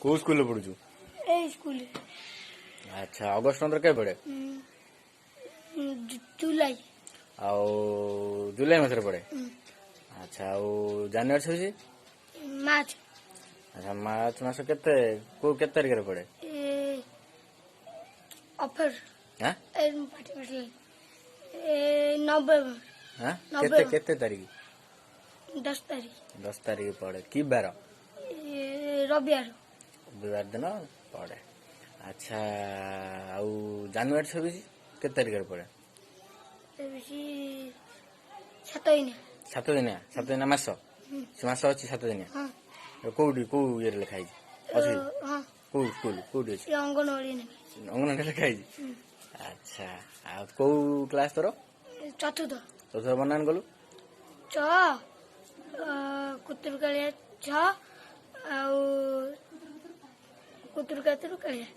କୋଉ ସ୍କୁଲରେ ପଢୁଛୁ? ଏଇ ସ୍କୁଲ ଆଚ୍ଛା ଅଗଷ୍ଟ 15 କେବେ ପଡେ? ଜୁଲାଇ ଆଉ ଜୁଲାଇ ମାସରେ ପଡେ। ଆଚ୍ଛା ଆଉ ଜାନୁଆରୀ 26? ମାର୍ଚ୍ଚ ଆଚ୍ଛା ମାର୍ଚ୍ଚ ମାସ କେତେ ତାରିଖରେ ପଡେ? ଅଫର ହାଁ ନଭେମ୍ବର ହାଁ ନଭେମ୍ବର। କେତେ ତାରିଖ? 10 ତାରିଖ 10 ତାରିଖ ପଡେ। କି ବାର? ରବିବାର ରବିବାର ଦିନ ପଡେ। ଆଚ୍ଛା ଆଉ ଜାନୁଆରୀ 26 କେତେ ତାରିଖରେ ପଡେ? 7 ଦିନ 7 ଦିନ ମାସ? ସେ ମାସ ଅଛି 7 ଦିନ? ହଁ କୋଉଠି କୋଉ ଇଏରେ ଲେଖା ହେଇଛି? ଅଛି ହଁ କୋଉ ସ୍କୁଲ କୋଉଠି ଅଛି? ଅଙ୍ଗନବାଡି ଅଙ୍ଗନବାଡି ଲେଖା ହେଇଛି। ଆଚ୍ଛା ଆଉ କୋଉ କ୍ଲାସ ତୋର? ଚତୁର୍ଥ ବନାନ କଲୁ? ଚ କୁତୁରୁକାଳିଆ ଛ ଆଉ କୁତୁରୁକାତୁରୁ କାଳିଆ